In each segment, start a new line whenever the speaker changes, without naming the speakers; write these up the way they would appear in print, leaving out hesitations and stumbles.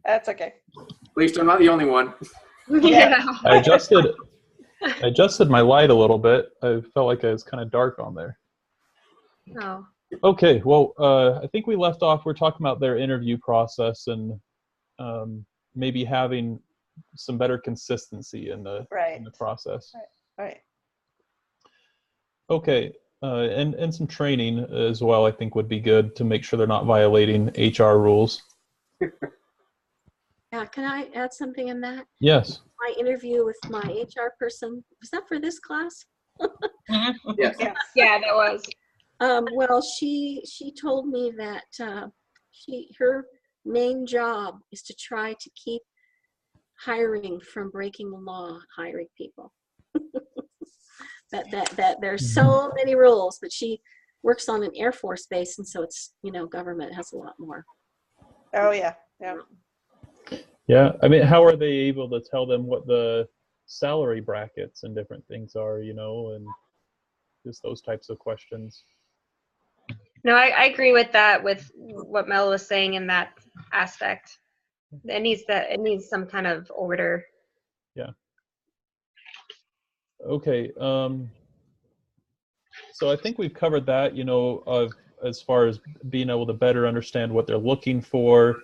That's okay.
At least I'm not the only one.
Yeah.
I adjusted my light a little bit. I felt like I was kind of dark on there.
Oh.
Okay, well, I think we left off. We're talking about their interview process and maybe having some better consistency in the process.
Right.
Okay, and some training as well, I think would be good to make sure they're not violating HR rules.
Yeah, can I add something in that?
Yes.
My interview with my HR person, was that for this class?
Yes.
Yeah, that was.
Well, she told me that her main job is to try to keep hiring from breaking the law, hiring people. that there's so many rules, but she works on an Air Force base, and so it's, government has a lot more.
Oh yeah.
Yeah, I mean, how are they able to tell them what the salary brackets and different things are, and just those types of questions?
No, I agree with that, with what Mel was saying in that aspect. It needs some kind of order.
Yeah. Okay. So I think we've covered that, as far as being able to better understand what they're looking for,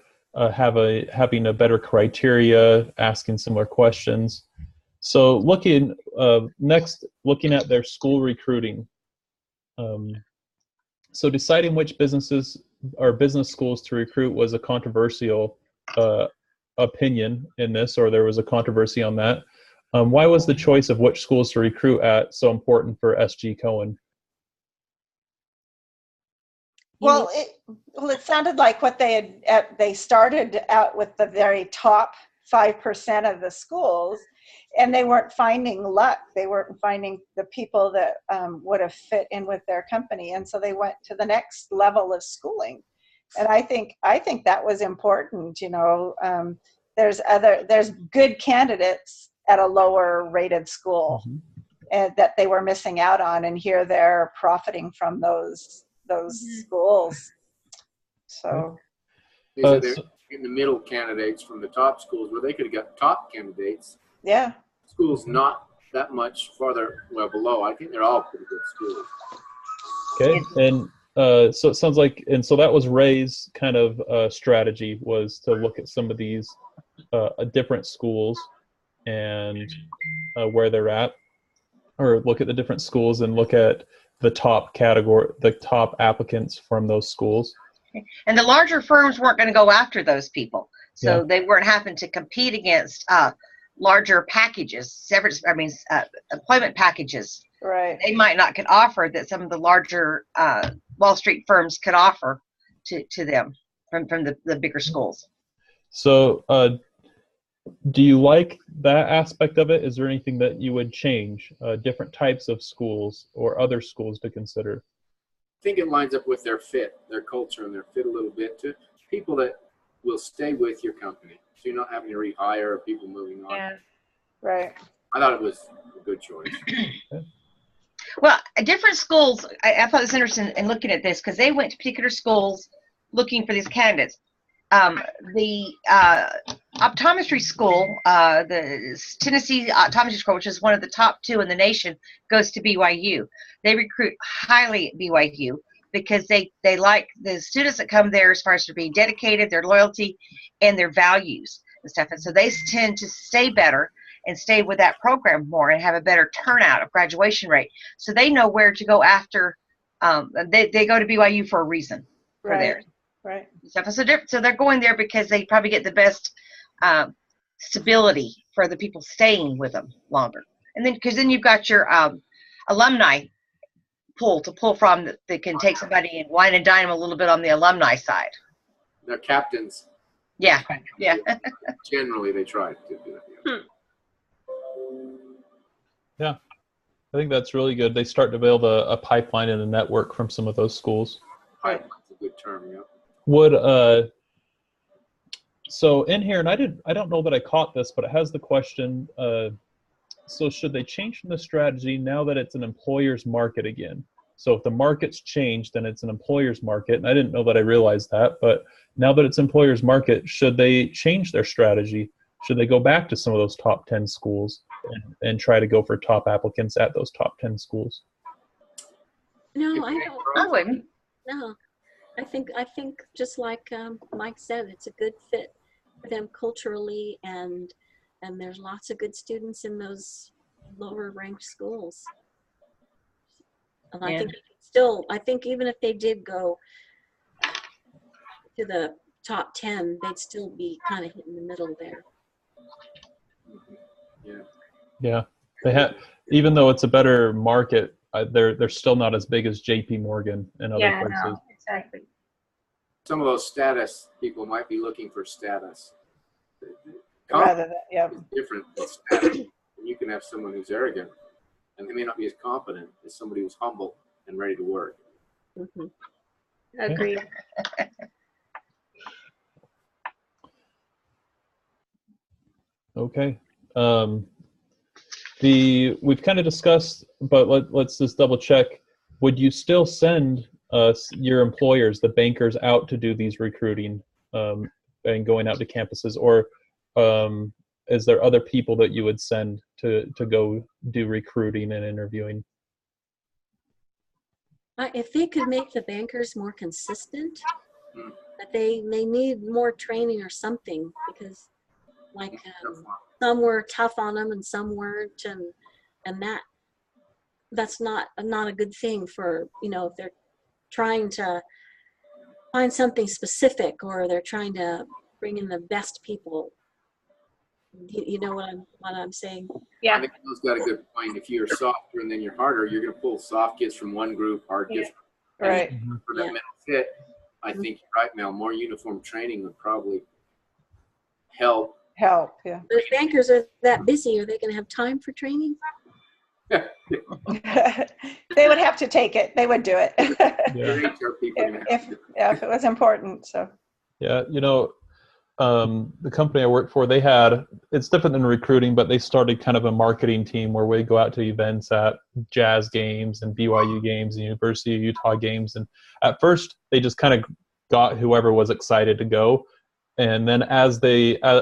having a better criteria, asking similar questions. So looking at their school recruiting. So deciding which businesses or business schools to recruit was a controversial opinion in this, or there was a controversy on that. Why was the choice of which schools to recruit at so important for S.G. Cohen?
Well, it sounded like what they started out with the very top 5% of the schools, and they weren't finding luck. They weren't finding the people that would have fit in with their company, and so they went to the next level of schooling. And I think that was important. There's good candidates at a lower rated school, and that they were missing out on, and here they're profiting from those schools. So
They're in the middle candidates from the top schools where they could have got top candidates.
Yeah.
Schools not that much farther below. I think they're all pretty good schools.
Okay, and so it sounds like, and so that was Ray's kind of strategy, was to look at some of these different schools and where they're at, or look at the different schools and look at the top applicants from those schools.
And the larger firms weren't going to go after those people. So they weren't having to compete against larger packages, employment packages.
Right.
They might not could offer that some of the larger Wall Street firms could offer to them from the bigger schools.
So do you like that aspect of it? Is there anything that you would change, different types of schools or other schools to consider?
I think it lines up with their fit, their culture, and their fit a little bit to people that will stay with your company. So you're not having to rehire or people moving on.
Yeah.
Right.
I thought it was a good choice.
Well, different schools, I thought it was interesting in looking at this because they went to particular schools looking for these candidates. The optometry school, the Tennessee Optometry School, which is one of the top 2 in the nation, goes to BYU. They recruit highly at BYU because they like the students that come there as far as being dedicated, their loyalty, and their values and stuff. And so they tend to stay better and stay with that program more and have a better turnout of graduation rate. So they know where to go after. They go to BYU for a reason for theirs.
Right.
So they're going there because they probably get the best stability for the people staying with them longer. And then because then you've got your alumni pool to pull from that can take somebody and wine and dine them a little bit on the alumni side.
They're captains.
Yeah.
Generally, they try to do that.
Yeah, I think that's really good. They start to build a pipeline and a network from some of those schools.
Pipeline's a good term, yeah.
Would so in here, and I don't know that I caught this, but it has the question. So should they change from the strategy now that it's an employer's market again? So if the market's changed and it's an employer's market, and I didn't know that I realized that, but now that it's employer's market, should they change their strategy? Should they go back to some of those top 10 schools and try to go for top applicants at those top 10 schools?
No, I don't.
I wouldn't.
No, I think just like Mike said, it's a good fit for them culturally, and there's lots of good students in those lower ranked schools. And I
Yeah.
think still, I think even if they did go to the top 10, they'd still be kind of in the middle there.
Yeah.
Yeah, they have, even though it's a better market, they're still not as big as J.P. Morgan and other
Yeah,
places.
no, exactly.
Some of those status people might be looking for status.
Rather than, yeah.
It's different than status. And you can have someone who's arrogant, and they may not be as competent as somebody who's humble and ready to work.
Mhm.
Agreed.
Okay. We've kind of discussed, but let's just double check. Would you still send your employers, the bankers, out to do these recruiting and going out to campuses, or is there other people that you would send to go do recruiting and interviewing?
If they could make the bankers more consistent, that they need more training or something, because like some were tough on them and some weren't, and that's not a good thing for, if they're trying to find something specific or they're trying to bring in the best people. You know what I'm saying?
I
Yeah,
think Bill's got a good point. If you're softer and then you're harder, you're going to pull soft kids from one group, hard kids from
Right.
for that
Yeah.
mental fit. I think you're right, Mel. More uniform training would probably help.
Help, yeah.
But if bankers are that busy, are they going to have time for training?
They would have to take it. They would do it.
Yeah.
Your HR people are gonna have to-
if it was important, so.
Yeah, the company I work for, it's different than recruiting, but they started kind of a marketing team where we go out to events at Jazz games and BYU games and University of Utah games. And at first, they just kind of got whoever was excited to go. And then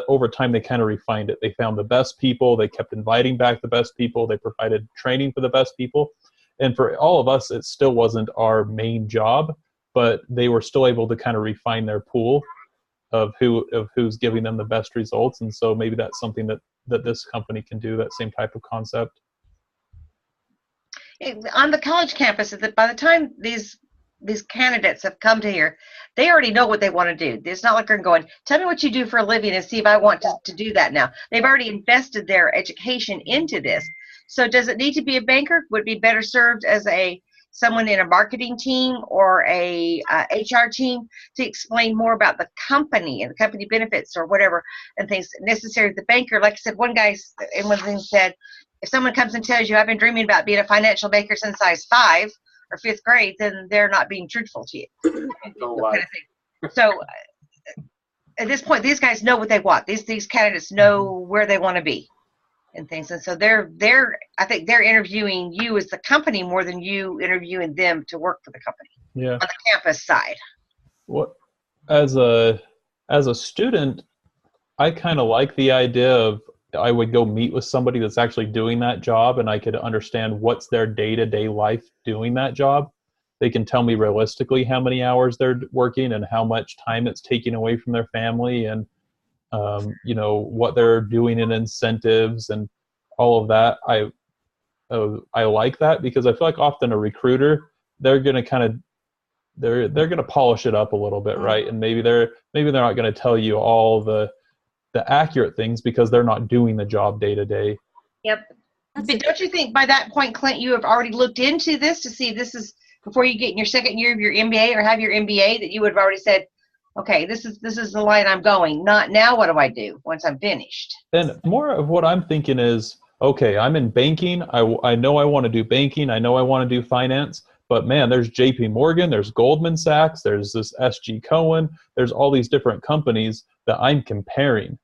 over time, they kind of refined it. They found the best people. They kept inviting back the best people. They provided training for the best people. And for all of us, it still wasn't our main job, but they were still able to kind of refine their pool of who's giving them the best results. And so maybe that's something that this company can do, that same type of concept.
On the college campus, by the time these candidates have come to here, they already know what they want to do. It's not like they're going, tell me what you do for a living and see if I want to do that now. They've already invested their education into this. So does it need to be a banker? Would it be better served as someone in a marketing team or a HR team to explain more about the company and the company benefits or whatever and things necessary? The banker, like I said, one guy in one thing said, if someone comes and tells you, I've been dreaming about being a financial banker since I was 5 or 5th grade, then they're not being truthful to you.
So,
Kind of thing. So at this point, these guys know what they want. These candidates know where they want to be and things. And so I think they're interviewing you as the company more than you interviewing them to work for the company.
Yeah.
On the campus side.
What as a student, I kind of like the idea of I would go meet with somebody that's actually doing that job, and I could understand what's their day-to-day life doing that job. They can tell me realistically how many hours they're working and how much time it's taking away from their family, and what they're doing in incentives and all of that. I like that because I feel like often a recruiter, they're going to they're going to polish it up a little bit, right? And maybe they're not going to tell you all the accurate things because they're not doing the job day to day.
yep.
But don't you think by that point, Clint, you have already looked into this to see this is before you get in your second year of your MBA or have your MBA, that you would have already said, okay, this is the line I'm going. Not now, what do I do once I'm finished?
And more of what I'm thinking is, okay, I'm in banking. I know I want to do banking. I know I want to do finance. But man, there's JP Morgan, there's Goldman Sachs, there's this SG Cohen, there's all these different companies that I'm comparing.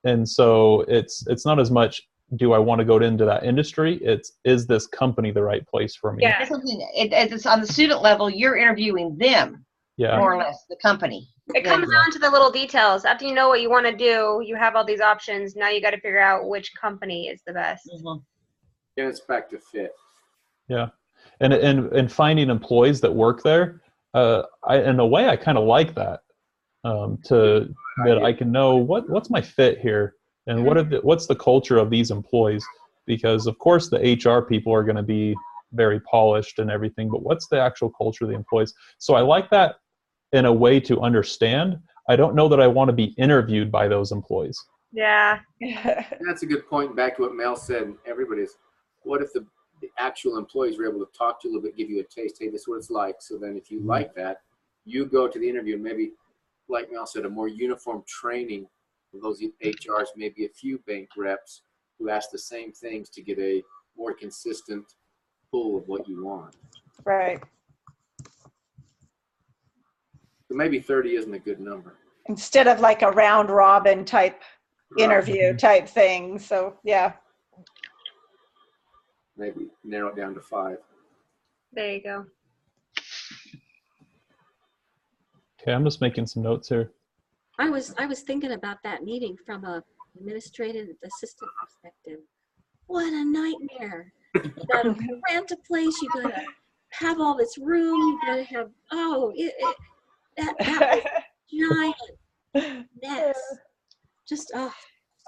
And so it's not as much do I want to go into that industry? Is this company the right place for me?
Yeah.
That's something, it's on the student level, you're interviewing them,
Yeah.
more or less, the company.
It comes down to the little details. After you know what you want to do, you have all these options. Now you got to figure out which company is the best.
Mhm.
And it's back to fit.
Yeah. And finding employees that work there, in a way, I kind of like that. That I can know what's my fit here, and what's the culture of these employees, because of course the HR people are going to be very polished and everything, but what's the actual culture of the employees? So I like that in a way to understand. I don't know that I want to be interviewed by those employees.
Yeah.
That's a good point. Back to what Mel said. Everybody's, what if the actual employees were able to talk to you a little bit, give you a taste? Hey, this is what it's like. So then if you like that, you go to the interview and maybe, like Mel said, a more uniform training of those HRs, maybe a few bank reps who ask the same things to get a more consistent pull of what you want.
Right.
So maybe 30 isn't a good number.
Instead of like a round robin type interview
Right.
type thing. So yeah.
Maybe narrow it down to 5.
There you go.
Okay, I'm just making some notes here.
I was thinking about that meeting from a administrative assistant perspective. What a nightmare. You gotta rent a place, you gotta have all this room, you gotta have, that was a giant mess. Just,
I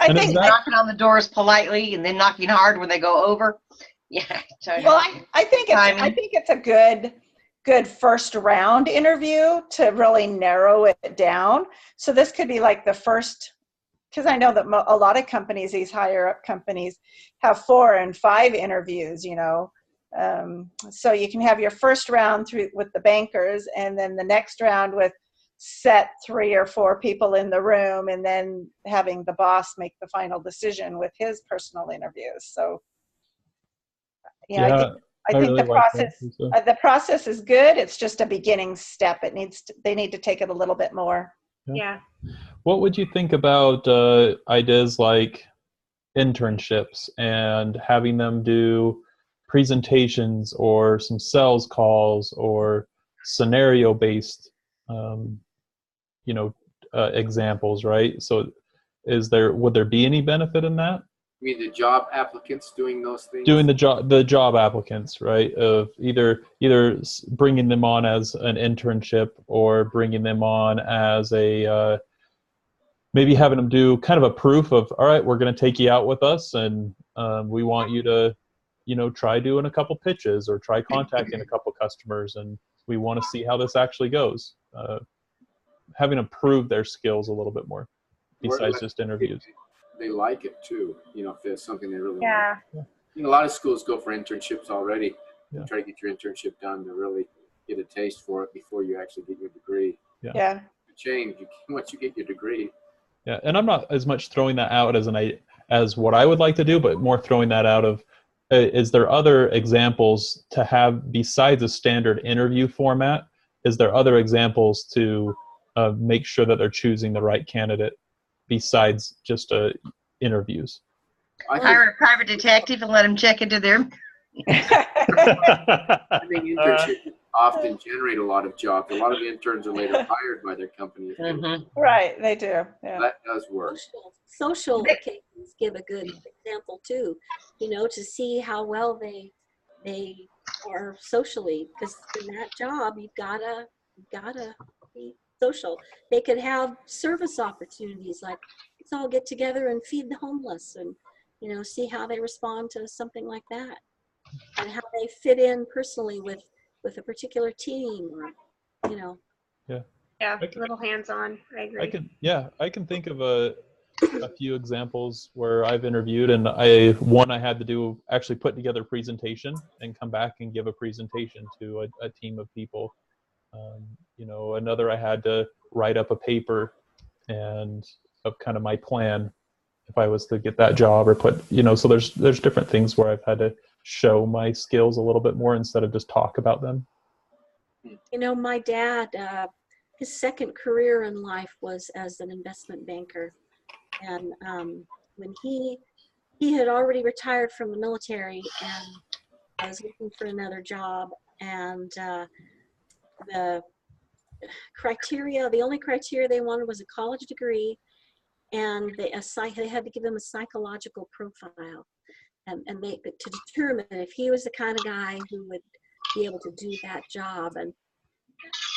And
think,
is that-
Knocking on the doors politely and then knocking hard when they go over. Yeah.
well, I think it's a good first round interview to really narrow it down. So this could be like the first, because I know that a lot of companies, these higher up companies, have 4 and 5 interviews, you know. So you can have your first round through with the bankers, and then the next round with set 3 or 4 people in the room, and then having the boss make the final decision with his personal interviews. So yeah, I think
really
the
like that,
process
Lisa.
the process is good. It's just a beginning step. They need to take it a little bit more.
Yeah.
What would you think about ideas like internships and having them do presentations or some sales calls or scenario-based, examples, right? So would there be any benefit in that?
You mean the job applicants doing those things?
Doing the job applicants, right? Of either bringing them on as an internship or bringing them on as a maybe having them do kind of a proof of, all right, we're going to take you out with us, and we want you to, try doing a couple pitches or try contacting a couple customers, and we want to see how this actually goes. Having them prove their skills a little bit more besides just interviews.
They like it too, if there's something they really
Yeah.
want. A lot of schools go for internships already.
Yeah.
Try to get your internship done to really get a taste for it before you actually get your degree.
Yeah.
Change once you get your degree.
Yeah, and I'm not as much throwing that out as what I would like to do, but more throwing that out of, is there other examples to have besides a standard interview format? Is there other examples to make sure that they're choosing the right candidate besides just interviews?
Hire a private detective and let him check into their.
I think internships often generate a lot of jobs. A lot of interns are later hired by their companies.
Right, they do. Yeah.
That does work.
social occasions give a good example too, to see how well they are socially, because in that job you've gotta be social. They could have service opportunities, like let's all get together and feed the homeless, and see how they respond to something like that, and how they fit in personally with a particular team, or
Yeah. A little hands-on. I agree.
I can think of a few examples where I've interviewed, and I had to do actually put together a presentation and come back and give a presentation to a team of people. Another, I had to write up a paper and of kind of my plan if I was to get that job, or so there's different things where I've had to show my skills a little bit more instead of just talk about them.
My dad, his second career in life was as an investment banker. And when he he had already retired from the military and was looking for another job. And the only criteria they wanted was a college degree, and they had to give him a psychological profile, and to determine if he was the kind of guy who would be able to do that job. And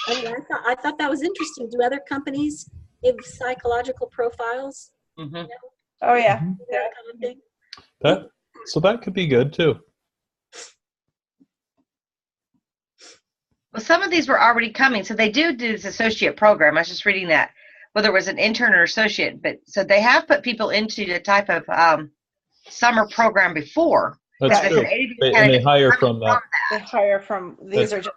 I thought that was interesting. Do other companies give psychological profiles?
Mhm.
Oh, yeah.
That kind of thing?
So that could be good too.
Well, some of these were already coming, so they do this associate program. I was just reading that, whether it was an intern or associate. But so they have put people into the type of summer program before.
That's
Right.
true. And they hire from that.
They hire from, these are just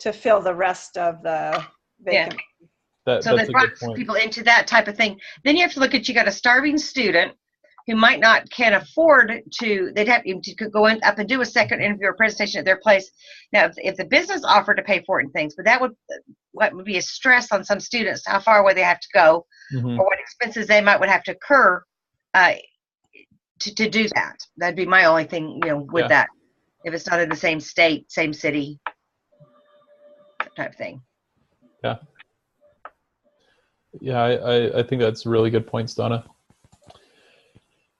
to fill the rest of the vacant.
That,
So
that's
they
a good
brought
point.
people into that type of thing. Then you have to look at, you got a starving student who can't afford to, they'd have to go up and do a second interview or presentation at their place. Now, if the business offered to pay for it and things, but that would be a stress on some students, how far away they have to go,
Mhm.
or what expenses they would have to incur to do that. That'd be my only thing, with
Yeah.
that. If it's not in the same state, same city, that type of thing.
Yeah, I think that's really good points, Donna.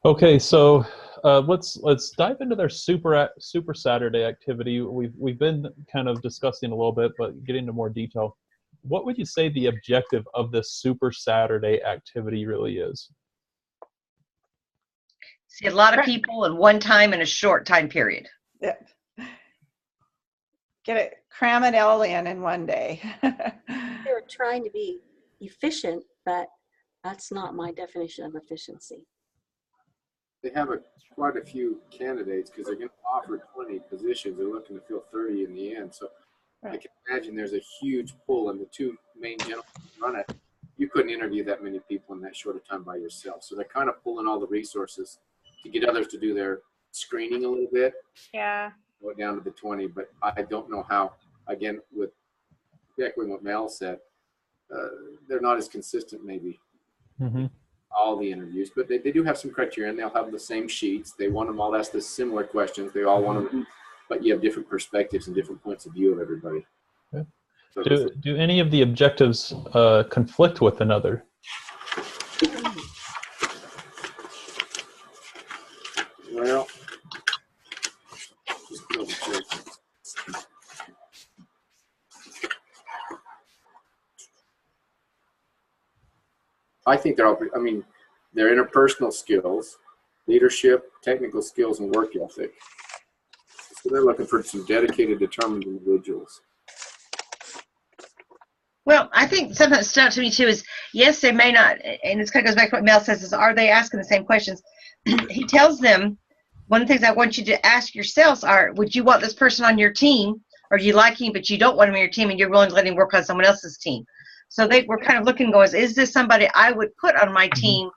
Okay, so let's dive into their Super Saturday activity. We've been kind of discussing a little bit, but getting into more detail. What would you say the objective of this Super Saturday activity really is?
See a lot of people in one time in a short time period.
Yeah. Cram it all in one day.
They were trying to be efficient, but that's not my definition of efficiency.
They have quite a few candidates because they're going to offer 20 positions. They're looking to fill 30 in the end. So I can imagine there's a huge pull, and the two main gentlemen who run it, you couldn't interview that many people in that short a time by yourself. So they're kind of pulling all the resources to get others to do their screening a little bit.
Yeah.
Go down to the 20, but I don't know how, again, with echoing what Mel said, they're not as consistent maybe.
Mm-hmm.
All the interviews, but they do have some criteria, and they'll have the same sheets. They want them all ask the similar questions. They all want them, but you have different perspectives and different points of view of everybody.
Okay.
So
Do any of the objectives conflict with another?
Well, just double check. I think they're all, their interpersonal skills, leadership, technical skills, and work ethic. So they're looking for some dedicated, determined individuals.
Well, I think something that stood out to me too is, yes, they may not, and this kind of goes back to what Mel says, is are they asking the same questions? He tells them, one of the things I want you to ask yourselves are, would you want this person on your team, or do you like him but you don't want him on your team and you're willing to let him work on someone else's team? So they were kind of looking, going, is this somebody I would put on my team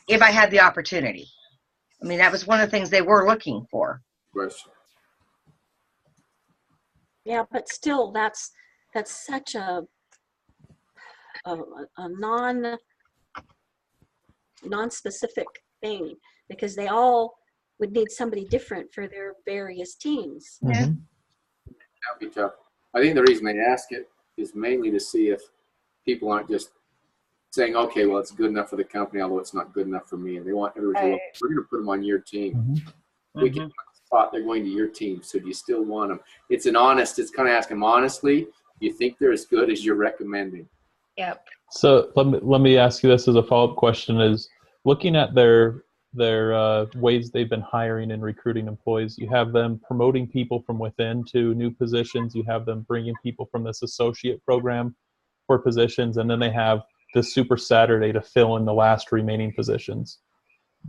if I had the opportunity? I mean, that was one of the things they were looking for.
Question.
Yeah, but still, that's such a non-specific thing, because they all would need somebody different for their various teams.
Mm-hmm.
That'd be tough. I think the reason they ask it is mainly to see if people aren't just saying, okay, well, it's good enough for the company, although it's not good enough for me. And they want everybody to look, we're going to put them on your team.
Mm-hmm.
We can spot they're going to your team, so do you still want them? It's kind of asking them honestly, do you think they're as good as you're recommending?
Yep.
So let me ask you this as a follow-up question: is looking at their ways they've been hiring and recruiting employees, you have them promoting people from within to new positions, you have them bringing people from this associate program for positions, and then they have the Super Saturday to fill in the last remaining positions.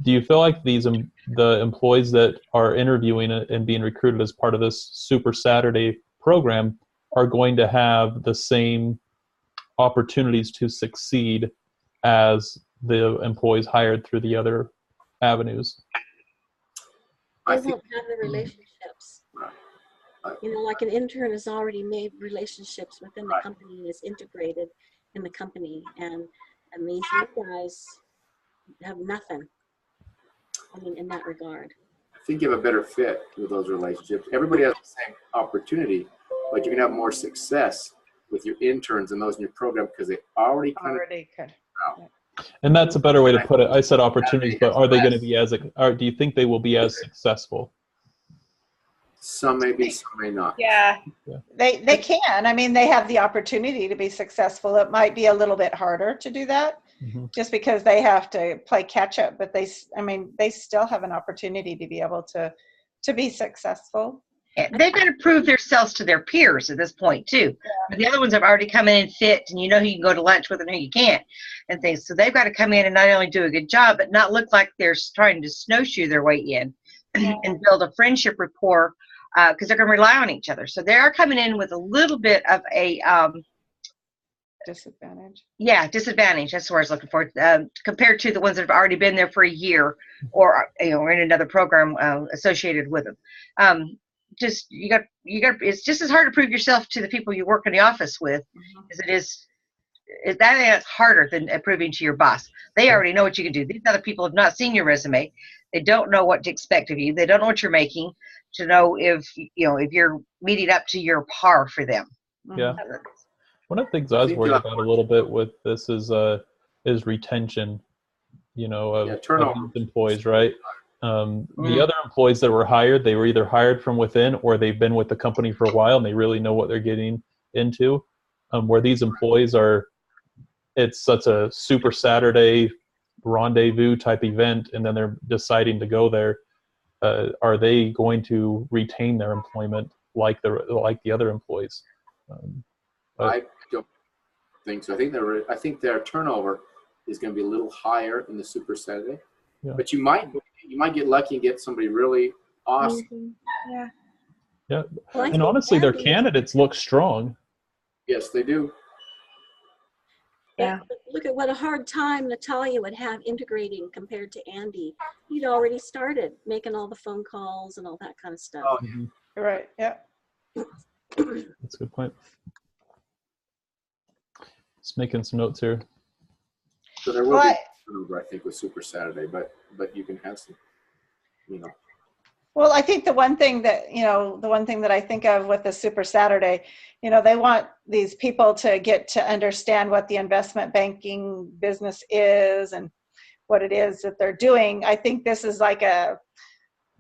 Do you feel like the employees that are interviewing and being recruited as part of this Super Saturday program are going to have the same opportunities to succeed as the employees hired through the other avenues?
They won't have the relationships. Like an intern has already made relationships within the company and is integrated in the company, and these new guys have nothing. I mean, in that regard.
I think you have a better fit with those relationships. Everybody has the same opportunity, but you can have more success with your interns and those in your program because they already kind
Already could.
of.
And that's a better way to put it. I said opportunities, but are they going to be as, or do you think they will be as successful?
Some may be, some may not.
Yeah.
They can. I mean, they have the opportunity to be successful. It might be a little bit harder to do that
Mhm.
just because they have to play catch up, but they still have an opportunity to be able to be successful.
They've got to prove themselves to their peers at this point too. The other ones have already come in and fit, and you know who you can go to lunch with and who you can't, and things. So they've got to come in and not only do a good job, but not look like they're trying to snowshoe their way in, and build a friendship rapport, because they're going to rely on each other. So they are coming in with a little bit of a
Disadvantage.
disadvantage. That's what I was looking for, compared to the ones that have already been there for a year, or or in another program associated with them. Just you got it's just as hard to prove yourself to the people you work in the office with as it is that's harder than proving to your boss. They already know what you can do. These other people have not seen your resume. They don't know what to expect of you. They don't know what you're making to know if if you're meeting up to your par for them.
Yeah. One of the things I was worried about a little bit with this is retention, of
turnover.
these employees, right? The other employees that were hired, they were either hired from within or they've been with the company for a while and they really know what they're getting into. Where these employees it's such a super Saturday rendezvous type event, and then they're deciding to go there. Are they going to retain their employment like the other employees?
I don't think so. I think their turnover is going to be a little higher in the Super Saturday, but you might get lucky and get somebody really awesome.
Yeah.
Yeah,
Well, I
and
think
honestly, their
Andy-
candidates look strong.
Yes, they do.
Yeah.
Look at what a hard time Natalia would have integrating compared to Andy. He'd already started making all the phone calls and all that kind of stuff.
Oh,
Right. Yeah.
That's a good point. Just making some notes here.
So there will be turnover, I think, with Super Saturday, but you can have some,
Well, I think the one thing that I think of with the Super Saturday, they want these people to get to understand what the investment banking business is and what it is that they're doing. I think this is like a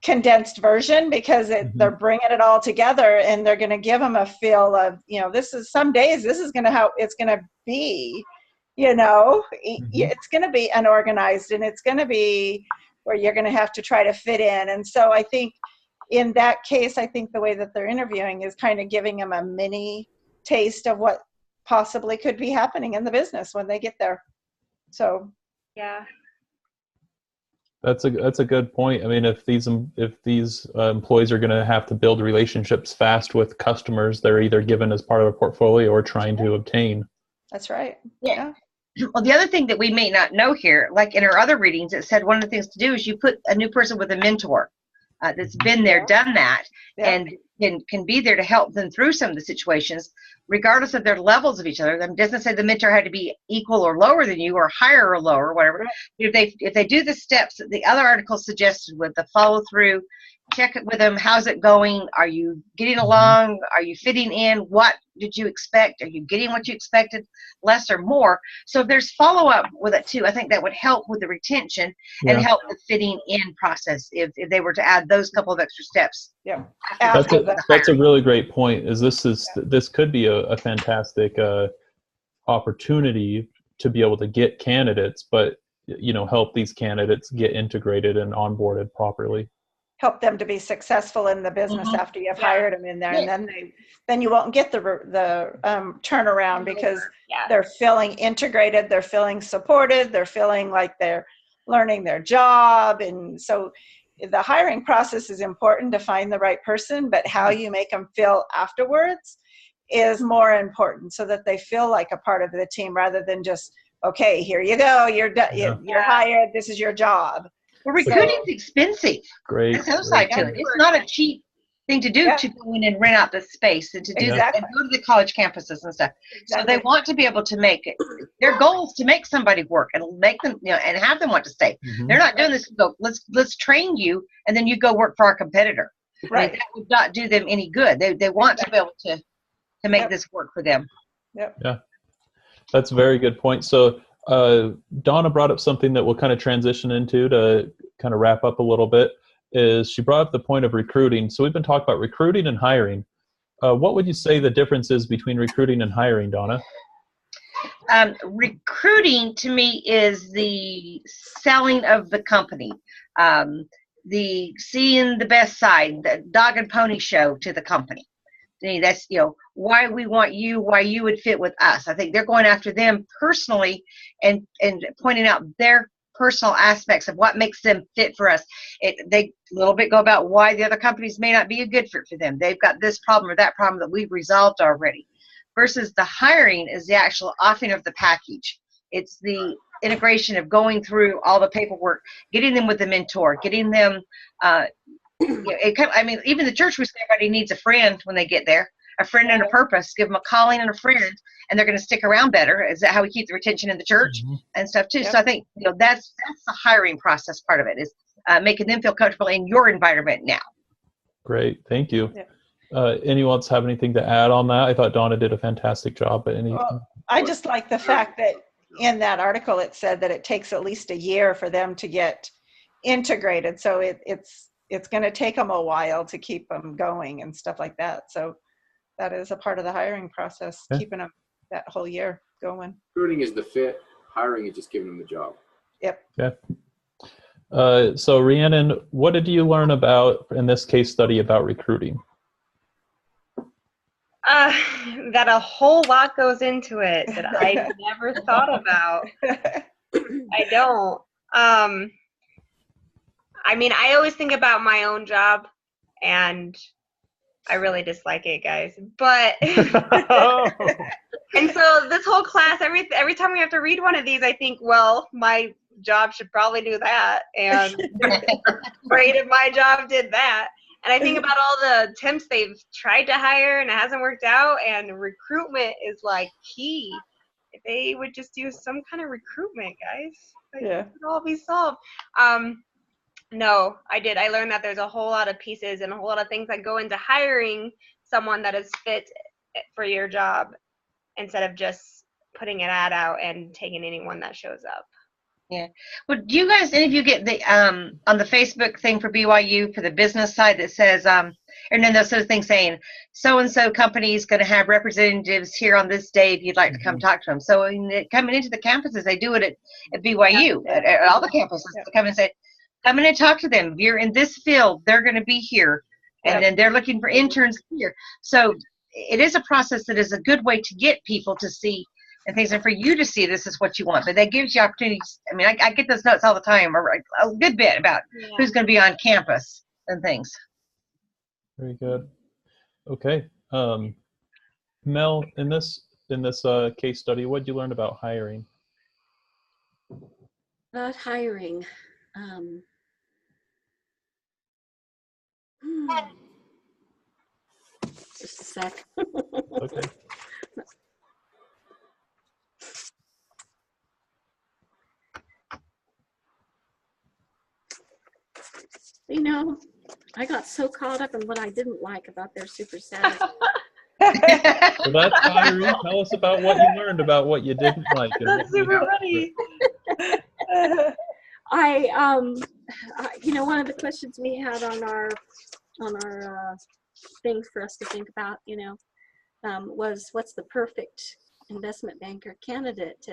condensed version because they're bringing it all together and they're going to give them a feel of, this is some days, this is going to how it's going to be, it's going to be unorganized and it's going to be where you're going to have to try to fit in. And so I think in that case, I think the way that they're interviewing is kind of giving them a mini taste of what possibly could be happening in the business when they get there. So,
Yeah.
That's a good point. I mean, if these employees are going to have to build relationships fast with customers, they're either given as part of a portfolio or trying to obtain.
that's right.
Yeah. Well, the other thing that we may not know here, like in our other readings, it said one of the things to do is you put a new person with a mentor that's been there, done that, and can be there to help them through some of the situations, regardless of their levels of each other. It doesn't say the mentor had to be equal or lower than you, or higher or lower, whatever. Right. If they do the steps that the other article suggested with the follow through, check it with them. How's it going? Are you getting along? Are you fitting in? What did you expect? Are you getting what you expected, less or more? So if there's follow up with it too, I think that would help with the retention and help the fitting in process if they were to add those couple of extra steps.
Yeah.
That's a really great point. This could be a fantastic opportunity to be able to get candidates, but help these candidates get integrated and onboarded properly.
Help them to be successful in the business after you've hired them in there, and then you won't get the turnaround because they're feeling integrated, they're feeling supported, they're feeling like they're learning their job. And so the hiring process is important to find the right person, but how you make them feel afterwards is more important, so that they feel like a part of the team rather than just, okay, here you go, you're hired, this is your job.
Well, recruiting's expensive.
Great.
That's the other side to it. It's not a cheap thing to do
Yeah.
to go in and rent out the space and to do
Exactly.
and go to the college campuses and stuff. So they want to be able to make it. Their goal is to make somebody work and make them, and have them want to stay.
Mhm.
They're not doing this to go, let's train you and then you go work for our competitor. I mean,
Right.
that would not do them any good. They want to be able to make
Yep.
this work for them.
That's a very good point. So Donna brought up something that we'll kind of transition into to kind of wrap up a little bit, is she brought up the point of recruiting. So we've been talking about recruiting and hiring. What would you say the difference is between recruiting and hiring, Donna?
Recruiting to me is the selling of the company, the seeing the best side, the dog and pony show to the company. That's, why we want you, why you would fit with us. I think they're going after them personally and pointing out their personal aspects of what makes them fit for us. They a little bit go about why the other companies may not be a good fit for them. They've got this problem or that problem that we've resolved already. Versus the hiring is the actual offering of the package. It's the integration of going through all the paperwork, getting them with a mentor, getting them, even the church, we say everybody needs a friend when they get there, a friend and a purpose. Give them a calling and a friend, and they're going to stick around better. Is that how we keep the retention in the church and stuff too?
Yep.
So I think that's the hiring process part of it, is making them feel comfortable in your environment now.
Great, thank you.
Yeah.
Anyone else have anything to add on that? I thought Donna did a fantastic job. But
Well, I just like the fact that in that article it said that it takes at least a year for them to get integrated. So it's going to take them a while to keep them going and stuff like that. So that is a part of the hiring process, keeping them that whole year going.
Recruiting is the fit. Hiring is just giving them the job.
Yep.
So Rhiannon, what did you learn about in this case study about recruiting?
That a whole lot goes into it that I never thought about. I don't. I always think about my own job, and I really dislike it, guys. But and so this whole class, every time we have to read one of these, I think, well, my job should probably do that, and great if my job did that. And I think about all the temps they've tried to hire and it hasn't worked out, and recruitment is like key. If they would just do some kind of recruitment, guys, it would all be solved. No, I did. I learned that there's a whole lot of pieces and a whole lot of things that go into hiring someone that is fit for your job, instead of just putting an ad out and taking anyone that shows up.
Yeah. Well, do you guys, any of you get the on the Facebook thing for BYU for the business side that says and then those sort of things saying so and so company is going to have representatives here on this day if you'd like to come talk to them. So coming into the campuses, they do it at BYU at all the campuses. They come and say, come in and talk to them. If you're in this field, they're going to be here, and then they're looking for interns here. So it is a process that is a good way to get people to see and things, and for you to see this is what you want. But that gives you opportunities. I get those notes all the time, or a good bit about who's going to be on campus and things.
Very good. Okay. Mel, in this case study, what did you learn about hiring?
About hiring. Just a sec.
Okay.
I got so caught up in what I didn't like about their super status.
Well, that's hiring. Tell us about what you learned about what you didn't like.
That's super funny.
One of the questions we had on our things for us to think about, was what's the perfect investment banker candidate,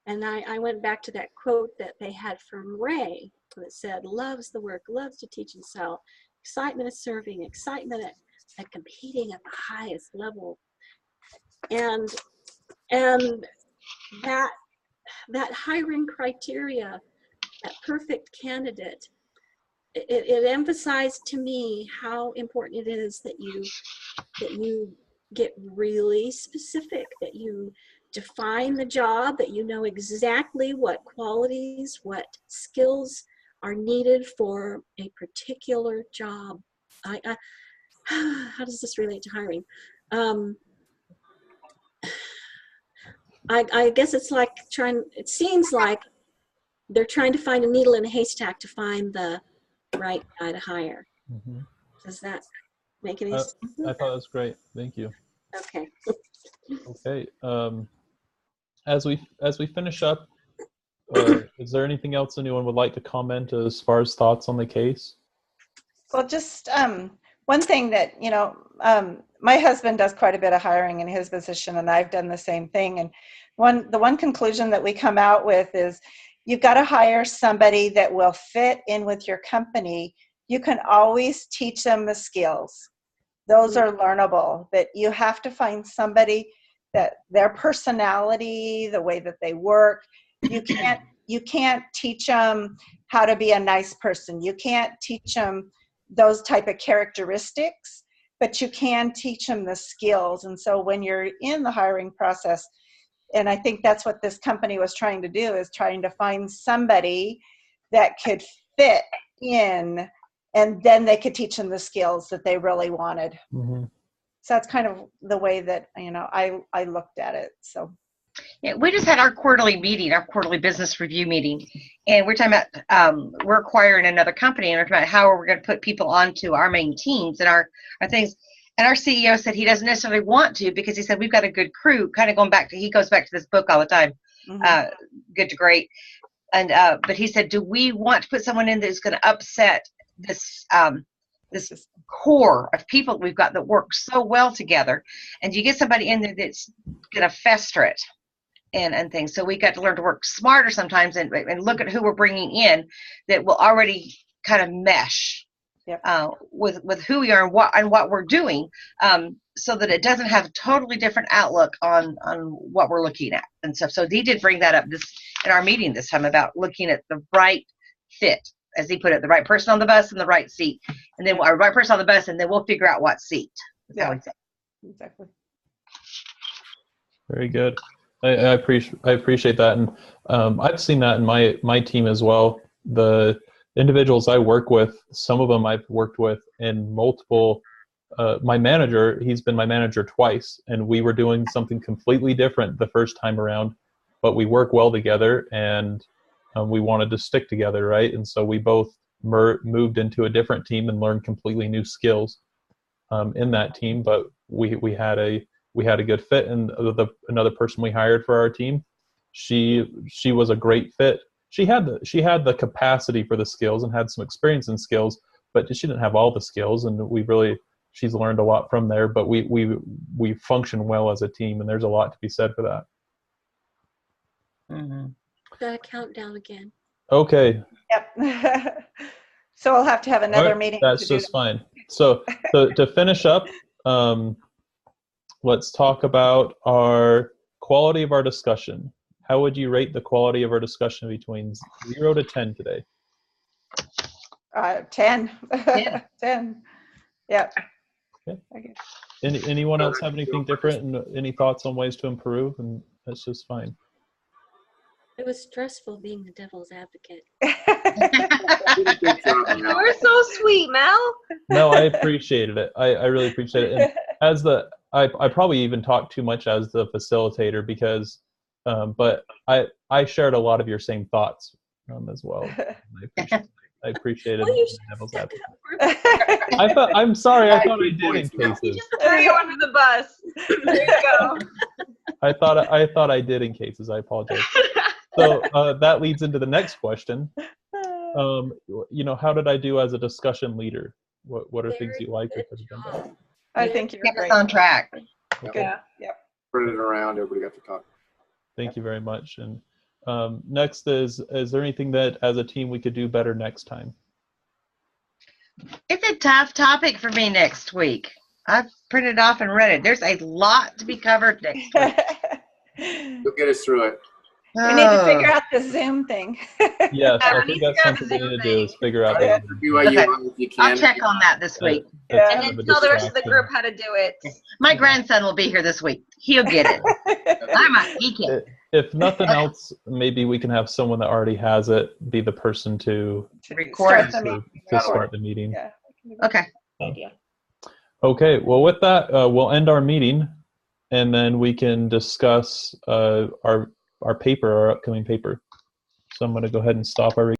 and I went back to that quote that they had from Ray that said, loves the work, loves to teach and sell, excitement of serving, excitement at competing at the highest level, and that hiring criteria, that perfect candidate, it emphasized to me how important it is that you get really specific, that you define the job, that you know exactly what qualities, what skills are needed for a particular job. how does this relate to hiring? I guess it's like it seems like they're trying to find a needle in a haystack to find the right guy to hire.
Mhm.
Does that make any sense?
I thought that was great. Thank you.
Okay.
Okay. As we finish up, is there anything else anyone would like to comment as far as thoughts on the case?
Well, just one thing that, my husband does quite a bit of hiring in his position, and I've done the same thing. And the one conclusion that we come out with is you've got to hire somebody that will fit in with your company. You can always teach them the skills. Those are learnable, but you have to find somebody that their personality, the way that they work, you can't teach them how to be a nice person. You can't teach them those type of characteristics, but you can teach them the skills. And so when you're in the hiring process, and I think that's what this company was trying to do, is trying to find somebody that could fit in, and then they could teach them the skills that they really wanted.
Mm-hmm.
So that's kind of the way that, I looked at it. So.
Yeah, we just had our quarterly meeting, our quarterly business review meeting, and we're talking about we're acquiring another company, and we're talking about how we're going to put people onto our main teams and our things. And our CEO said he doesn't necessarily want to, because he said we've got a good crew. Kind of going back to, he goes back to this book all the time, Good to Great. And but he said, do we want to put someone in that's going to upset this this core of people we've got that work so well together? And you get somebody in there that's going to fester it and things. So we got to learn to work smarter sometimes and look at who we're bringing in that will already kind of mesh with who we are and what we're doing, so that it doesn't have a totally different outlook on what we're looking at and stuff. So he did bring that up in our meeting this time about looking at the right fit, as he put it, the right person on the bus and the right seat, and then our right person on the bus, and then we'll figure out what seat.
Yeah, exactly.
Very good. I appreciate that, and I've seen that in my team as well. The individuals I work with, some of them I've worked with in multiple. My manager, he's been my manager twice, and we were doing something completely different the first time around, but we work well together, and we wanted to stick together, right? And so we both moved into a different team and learned completely new skills in that team. But we had a good fit, and another person we hired for our team, she was a great fit. She had the capacity for the skills and had some experience in skills, but she didn't have all the skills, and she's learned a lot from there. But we function well as a team, and there's a lot to be said for that.
Mm-hmm.
Got a countdown again.
Okay.
Yep. So we'll have to have another meeting.
That's just fine. So to finish up, let's talk about our quality of our discussion. How would you rate the quality of our discussion between 0 to 10 today?
10.
Yeah.
10. Yeah.
Okay. Anyone else have anything different and any thoughts on ways to improve? And that's just fine.
It was stressful being the devil's advocate.
You're so sweet, Mel.
No, I appreciated it. I really appreciate it. And I probably even talked too much as the facilitator because, but I shared a lot of your same thoughts as well. I appreciated the devil's advocate. I'm sorry. I thought I did in cases.
Threw you under the bus. There you go.
I thought I did in cases. I apologize. So that leads into the next question. How did I do as a discussion leader? What are things you like or could have done better?
I think you're
Keep
great.
us on track.
Okay.
Yeah. Yep.
Spread it around. Everybody got to talk.
Thank you very much. And next is there anything that as a team we could do better next time?
It's a tough topic for me next week. I've printed off and read it. There's a lot to be covered next week.
You'll get us through it.
We need to figure out the Zoom thing.
Yes, I think that's something we need to do is figure out that.
If you can.
I'll check on that this week.
Yeah.
And then tell the rest of the group how to do it.
My grandson will be here this week. He'll get it. I might geek it.
If nothing else, maybe we can have someone that already has it be the person to
Record.
Start the meeting.
start the meeting.
Yeah.
Okay.
Idea.
Okay, well, with that, we'll end our meeting, and then we can discuss our paper, our upcoming paper. So I'm going to go ahead and stop our